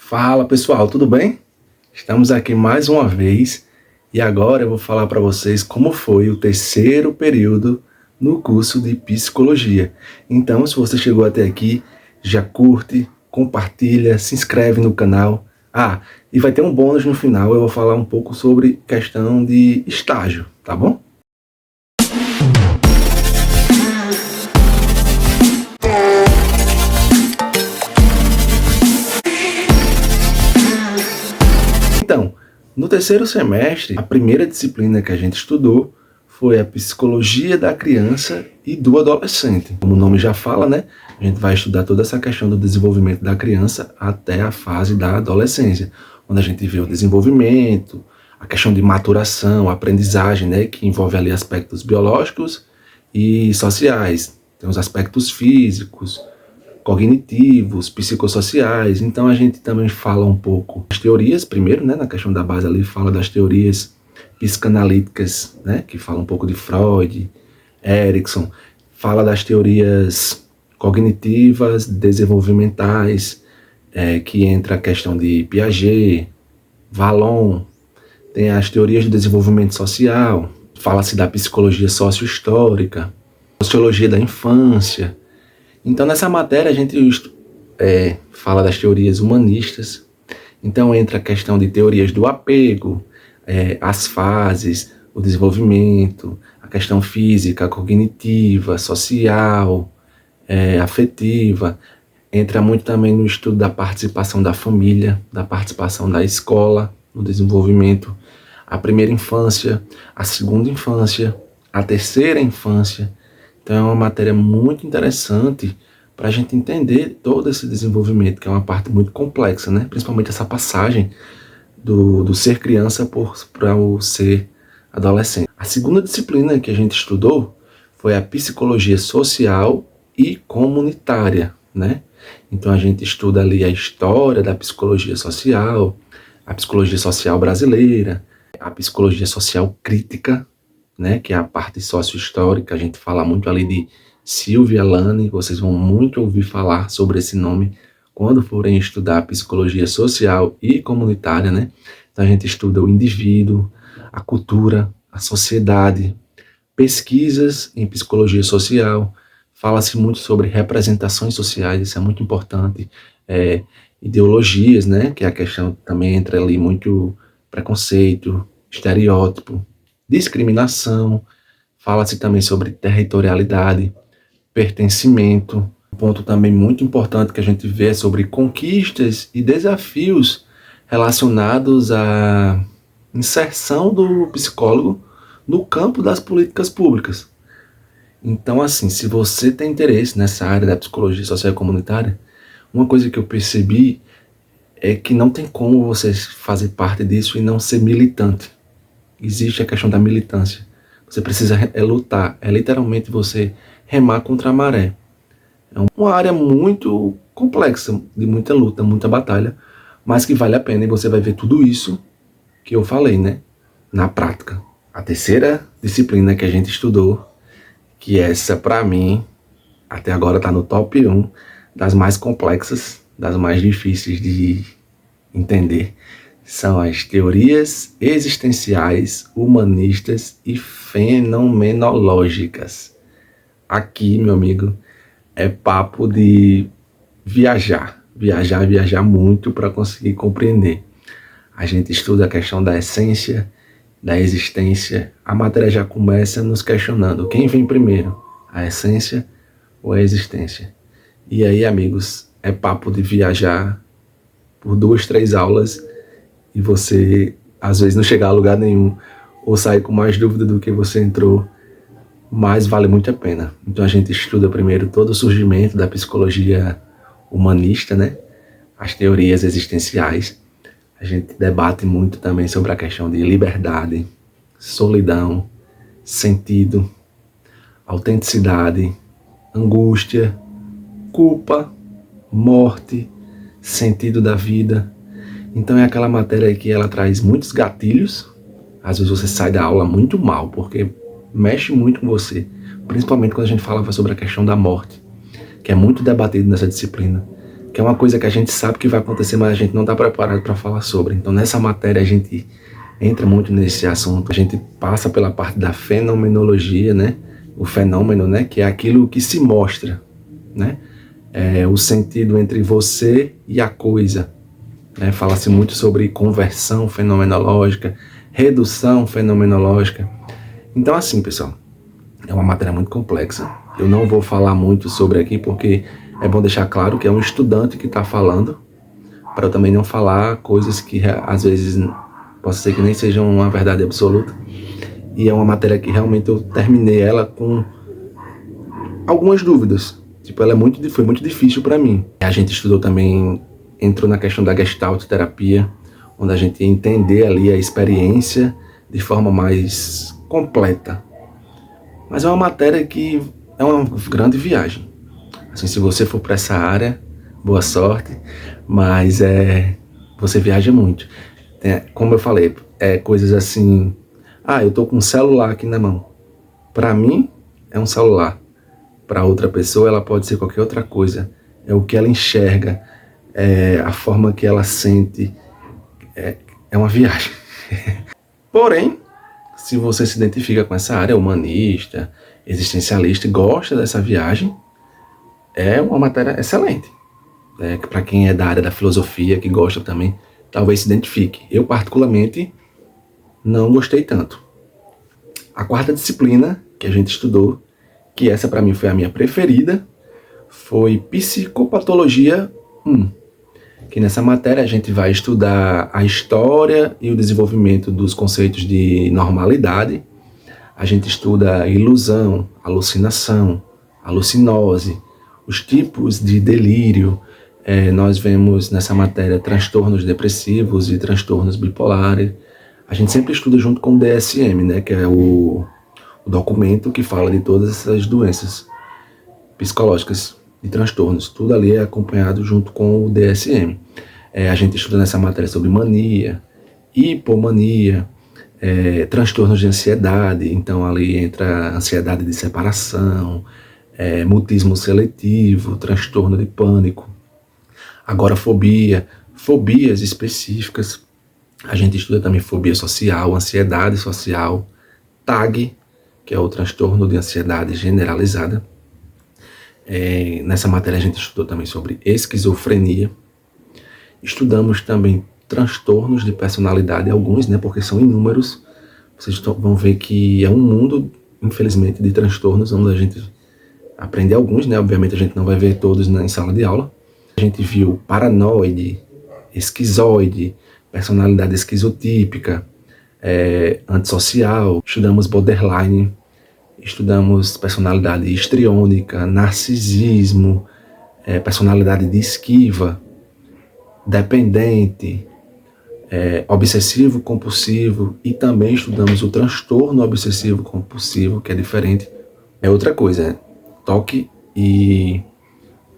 Fala pessoal, tudo bem? Estamos aqui mais uma vez e agora eu vou falar para vocês como foi o terceiro período no curso de psicologia. Então, se você chegou até aqui, já curte, compartilha, se inscreve no canal. E vai ter um bônus no final, eu vou falar um pouco sobre questão de estágio, tá bom? Então, no terceiro semestre, a primeira disciplina que a gente estudou foi a psicologia da criança e do adolescente. Como o nome já fala, né? A gente vai estudar toda essa questão do desenvolvimento da criança até a fase da adolescência, onde a gente vê o desenvolvimento, a questão de maturação, aprendizagem, né? Que envolve ali aspectos biológicos e sociais. Tem os aspectos físicos, cognitivos, psicossociais. Então a gente também fala um pouco das teorias, primeiro, né, na questão da base ali, fala das teorias psicanalíticas, né, que fala um pouco de Freud, Erikson, fala das teorias cognitivas, desenvolvimentais, que entra a questão de Piaget, Vallon, tem as teorias de desenvolvimento social, fala-se da psicologia sociohistórica, sociologia da infância. Então, nessa matéria, a gente fala das teorias humanistas. Então, entra a questão de teorias do apego, as fases, o desenvolvimento, a questão física, cognitiva, social, afetiva. Entra muito também no estudo da participação da família, da participação da escola, no desenvolvimento. A primeira infância, a segunda infância, a terceira infância. Então é uma matéria muito interessante para a gente entender todo esse desenvolvimento, que é uma parte muito complexa, né? Principalmente essa passagem do ser criança para o ser adolescente. A segunda disciplina que a gente estudou foi a psicologia social e comunitária, né? Então a gente estuda ali a história da psicologia social, a psicologia social brasileira, a psicologia social crítica, né, que é a parte sócio-histórica. A gente fala muito ali de Silvia Lane, vocês vão muito ouvir falar sobre esse nome quando forem estudar psicologia social e comunitária, né? Então a gente estuda o indivíduo, a cultura, a sociedade, pesquisas em psicologia social, fala-se muito sobre representações sociais, isso é muito importante, ideologias, né, que é a questão também entra ali muito preconceito, estereótipo, discriminação, fala-se também sobre territorialidade, pertencimento. Um ponto também muito importante que a gente vê é sobre conquistas e desafios relacionados à inserção do psicólogo no campo das políticas públicas. Então, assim, se você tem interesse nessa área da psicologia social e comunitária, uma coisa que eu percebi é que não tem como você fazer parte disso e não ser militante. Existe a questão da militância. Você precisa lutar. É literalmente você remar contra a maré. É uma área muito complexa, de muita luta, muita batalha, mas que vale a pena e você vai ver tudo isso que eu falei, né? Na prática. A terceira disciplina que a gente estudou, que essa para mim, até agora está no top 1 das mais complexas, das mais difíceis de entender, são as teorias existenciais, humanistas e fenomenológicas. Aqui, meu amigo, é papo de viajar muito para conseguir compreender. A gente estuda a questão da essência, da existência. A matéria já começa nos questionando: quem vem primeiro, a essência ou a existência? E aí, amigos, é papo de viajar por 2, 3 aulas e você, às vezes, não chegar a lugar nenhum, ou sair com mais dúvida do que você entrou, mas vale muito a pena. Então a gente estuda primeiro todo o surgimento da psicologia humanista, né? As teorias existenciais. A gente debate muito também sobre a questão de liberdade, solidão, sentido, autenticidade, angústia, culpa, morte, sentido da vida. Então é aquela matéria que ela traz muitos gatilhos. Às vezes você sai da aula muito mal, porque mexe muito com você, principalmente quando a gente falava sobre a questão da morte, que é muito debatido nessa disciplina, que é uma coisa que a gente sabe que vai acontecer, mas a gente não está preparado para falar sobre. Então nessa matéria a gente entra muito nesse assunto, a gente passa pela parte da fenomenologia, né? O fenômeno, né? Que é aquilo que se mostra, né? O sentido entre você e a coisa, né? Fala-se muito sobre conversão fenomenológica, redução fenomenológica. Então assim, pessoal, é uma matéria muito complexa. Eu não vou falar muito sobre aqui porque é bom deixar claro que é um estudante que está falando, para eu também não falar coisas que às vezes possa ser que nem sejam uma verdade absoluta. E é uma matéria que realmente eu terminei ela com algumas dúvidas. Tipo, ela foi muito difícil para mim. A gente estudou também, entrou na questão da Gestalt terapia, onde a gente ia entender ali a experiência de forma mais completa. Mas é uma matéria que é uma grande viagem. Assim, se você for para essa área, boa sorte, mas você viaja muito. Como eu falei, coisas assim, eu tô com um celular aqui na mão. Para mim, é um celular. Para outra pessoa, ela pode ser qualquer outra coisa. É o que ela enxerga, a forma que ela sente. É uma viagem. Porém, se você se identifica com essa área, humanista, existencialista, e gosta dessa viagem, é uma matéria excelente. Para quem é da área da filosofia, que gosta também, talvez se identifique. Eu, particularmente, não gostei tanto. A quarta disciplina que a gente estudou, que essa para mim foi a minha preferida, foi Psicopatologia 1. Que nessa matéria a gente vai estudar a história e o desenvolvimento dos conceitos de normalidade. A gente estuda ilusão, alucinação, alucinose, os tipos de delírio. Nós vemos nessa matéria transtornos depressivos e transtornos bipolares. A gente sempre estuda junto com o DSM, né, que é o documento que fala de todas essas doenças psicológicas e transtornos. Tudo ali é acompanhado junto com o DSM. A gente estuda nessa matéria sobre mania, hipomania, transtornos de ansiedade. Então ali entra ansiedade de separação, mutismo seletivo, transtorno de pânico. Agora fobias específicas. A gente estuda também fobia social, ansiedade social, TAG, que é o transtorno de ansiedade generalizada. Nessa matéria a gente estudou também sobre esquizofrenia. Estudamos também transtornos de personalidade, alguns, né, porque são inúmeros. Vocês vão ver que é um mundo, infelizmente, de transtornos, onde a gente aprende alguns, né? Obviamente a gente não vai ver todos em sala de aula. A gente viu paranoide, esquizoide, personalidade esquizotípica, antissocial. Estudamos borderline, estudamos personalidade histriônica, narcisismo, personalidade de esquiva, dependente, obsessivo compulsivo, e também estudamos o transtorno obsessivo compulsivo, que é diferente. É outra coisa, né? TOC e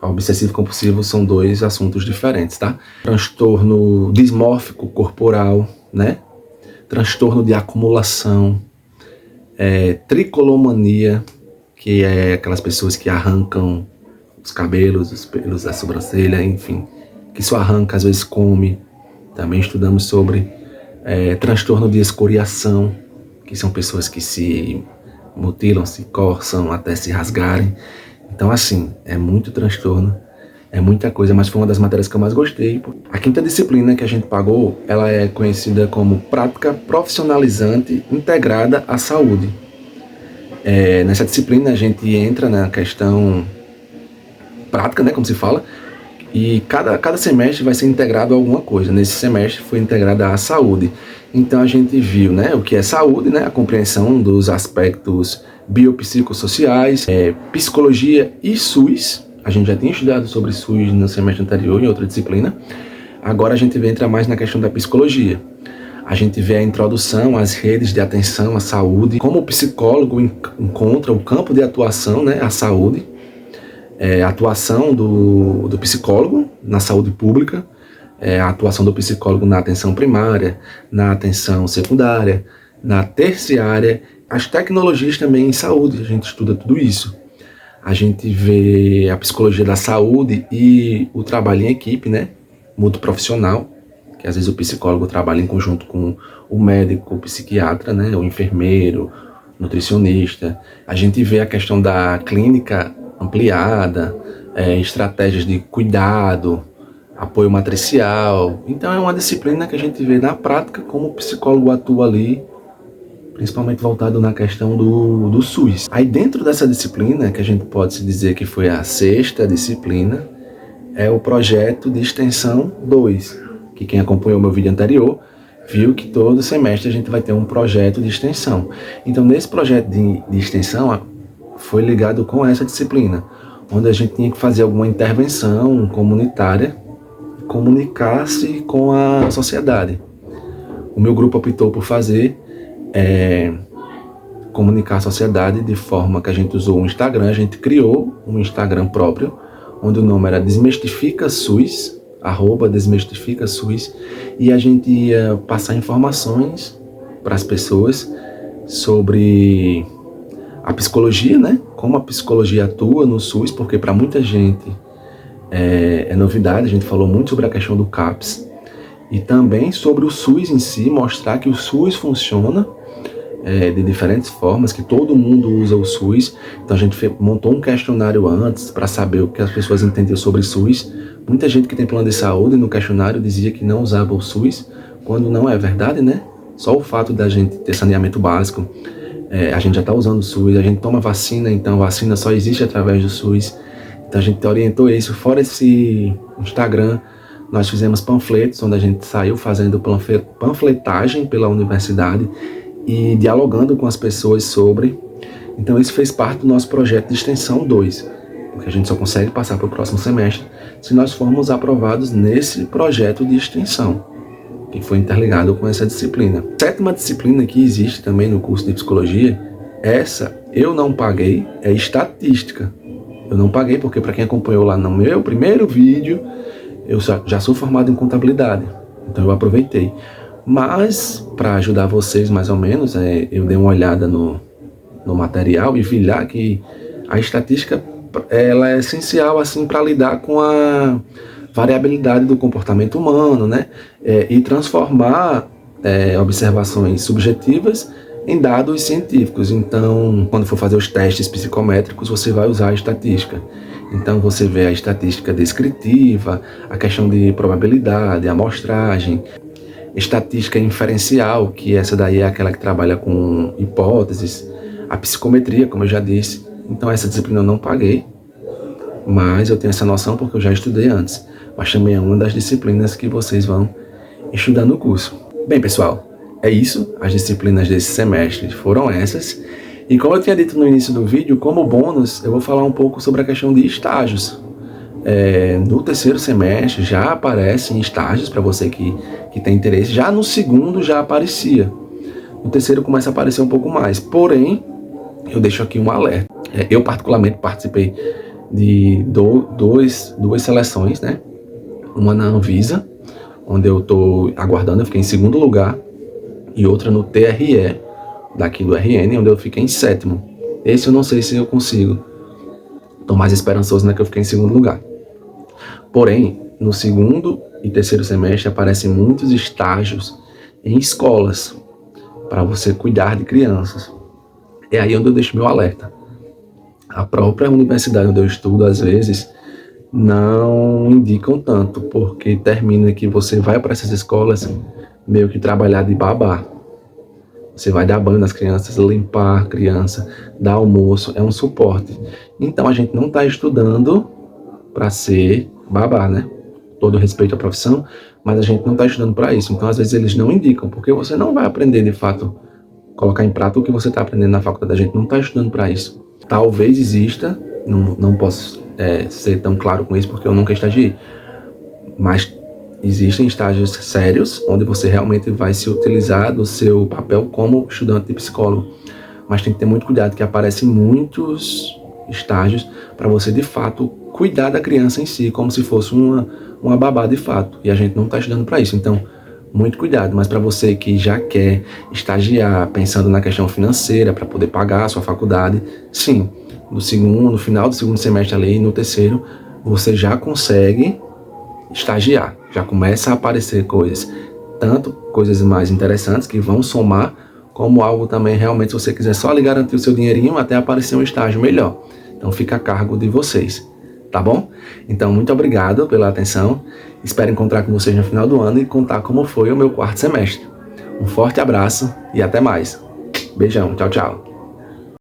obsessivo compulsivo são dois assuntos diferentes, tá? Transtorno dismórfico corporal, né? Transtorno de acumulação, tricolomania, que é aquelas pessoas que arrancam os cabelos, os pelos da sobrancelha, enfim, que só arranca, às vezes come. Também estudamos sobre transtorno de escoriação, que são pessoas que se mutilam, se coçam até se rasgarem. Então, assim, é muito transtorno, é muita coisa, mas foi uma das matérias que eu mais gostei. A quinta disciplina que a gente pagou, ela é conhecida como Prática Profissionalizante Integrada à Saúde. Nessa disciplina a gente entra na questão prática, né, como se fala, e cada semestre vai ser integrado a alguma coisa. Nesse semestre foi integrada à saúde. Então a gente viu, né, o que é saúde, né, a compreensão dos aspectos biopsicossociais, psicologia e SUS. A gente já tinha estudado sobre SUS no semestre anterior, em outra disciplina. Agora a gente entra mais na questão da psicologia. A gente vê a introdução às redes de atenção à saúde, como o psicólogo encontra o campo de atuação, né, a saúde, a atuação do psicólogo na saúde pública, a atuação do psicólogo na atenção primária, na atenção secundária, na terciária, as tecnologias também em saúde, a gente estuda tudo isso. A gente vê a psicologia da saúde e o trabalho em equipe, né? Multiprofissional, que às vezes o psicólogo trabalha em conjunto com o médico, o psiquiatra, né? O enfermeiro, nutricionista. A gente vê a questão da clínica ampliada, estratégias de cuidado, apoio matricial. Então é uma disciplina que a gente vê na prática como o psicólogo atua ali, principalmente voltado na questão do SUS. Aí dentro dessa disciplina, que a gente pode se dizer que foi a sexta disciplina, é o projeto de extensão 2, que quem acompanhou meu vídeo anterior viu que todo semestre a gente vai ter um projeto de extensão. Então nesse projeto de extensão foi ligado com essa disciplina, onde a gente tinha que fazer alguma intervenção comunitária, comunicar-se com a sociedade. O meu grupo optou por fazer comunicar a sociedade de forma que a gente usou um Instagram, a gente criou um Instagram próprio, onde o nome era Desmistifica SUS, @Desmistifica SUS, e a gente ia passar informações para as pessoas sobre a psicologia, né? Como a psicologia atua no SUS, porque para muita gente é novidade. A gente falou muito sobre a questão do CAPS e também sobre o SUS em si, mostrar que o SUS funciona de diferentes formas, que todo mundo usa o SUS. Então a gente montou um questionário antes para saber o que as pessoas entendiam sobre o SUS. Muita gente que tem plano de saúde no questionário dizia que não usava o SUS, quando não é verdade, né? Só o fato da gente ter saneamento básico, a gente já está usando o SUS, a gente toma vacina, então a vacina só existe através do SUS. Então a gente orientou isso. Fora esse Instagram, nós fizemos panfletos, onde a gente saiu fazendo panfletagem pela universidade e dialogando com as pessoas sobre. Então isso fez parte do nosso projeto de extensão 2, porque a gente só consegue passar para o próximo semestre se nós formos aprovados nesse projeto de extensão, que foi interligado com essa disciplina. Sétima disciplina que existe também no curso de psicologia, essa eu não paguei, é estatística. Eu não paguei porque, para quem acompanhou lá no meu primeiro vídeo, eu já sou formado em contabilidade, então eu aproveitei. Mas, para ajudar vocês mais ou menos, eu dei uma olhada no material e vi lá que a estatística ela é essencial assim, para lidar com a variabilidade do comportamento humano, né? E transformar observações subjetivas em dados científicos. Então, quando for fazer os testes psicométricos, você vai usar a estatística. Então, você vê a estatística descritiva, a questão de probabilidade, amostragem, estatística inferencial, que essa daí é aquela que trabalha com hipóteses, a psicometria, como eu já disse. Então, essa disciplina eu não paguei, mas eu tenho essa noção porque eu já estudei antes. Mas também é uma das disciplinas que vocês vão estudar no curso. Bem, pessoal, é isso. As disciplinas desse semestre foram essas. E como eu tinha dito no início do vídeo, como bônus, eu vou falar um pouco sobre a questão de estágios. No terceiro semestre já aparecem estágios para você que tem interesse. Já no segundo já aparecia. No terceiro começa a aparecer um pouco mais. Porém, eu deixo aqui um alerta. Eu particularmente participei de duas seleções, né? Uma na Anvisa, onde eu estou aguardando, eu fiquei em segundo lugar, e outra no TRE, daqui do RN, onde eu fiquei em sétimo. Esse eu não sei se eu consigo. Estou mais esperançoso, né, que eu fiquei em segundo lugar. Porém, no segundo e terceiro semestre aparecem muitos estágios em escolas para você cuidar de crianças. É aí onde eu deixo meu alerta. A própria universidade onde eu estudo, às vezes, não indicam tanto, porque termina que você vai para essas escolas meio que trabalhar de babá. Você vai dar banho nas crianças, limpar a criança, dar almoço, é um suporte. Então a gente não está estudando para ser babá, né? Todo respeito à profissão, mas a gente não está estudando para isso. Então às vezes eles não indicam, porque você não vai aprender de fato, colocar em prática o que você está aprendendo na faculdade. A gente não está estudando para isso. Talvez exista, não posso ser tão claro com isso porque eu nunca estagiei, mas existem estágios sérios onde você realmente vai se utilizar do seu papel como estudante de psicólogo. Mas tem que ter muito cuidado, que aparecem muitos estágios para você de fato cuidar da criança em si, como se fosse uma babá de fato. E a gente não está estudando para isso. Então, muito cuidado. Mas para você que já quer estagiar, pensando na questão financeira, para poder pagar a sua faculdade, sim, no final do segundo semestre ali, no terceiro, você já consegue estagiar, já começa a aparecer coisas, tanto coisas mais interessantes que vão somar, como algo também realmente, se você quiser só lhe garantir o seu dinheirinho até aparecer um estágio melhor. Então fica a cargo de vocês, tá bom? Então muito obrigado pela atenção, espero encontrar com vocês no final do ano e contar como foi o meu quarto semestre. Um forte abraço e até mais. Beijão, tchau, tchau.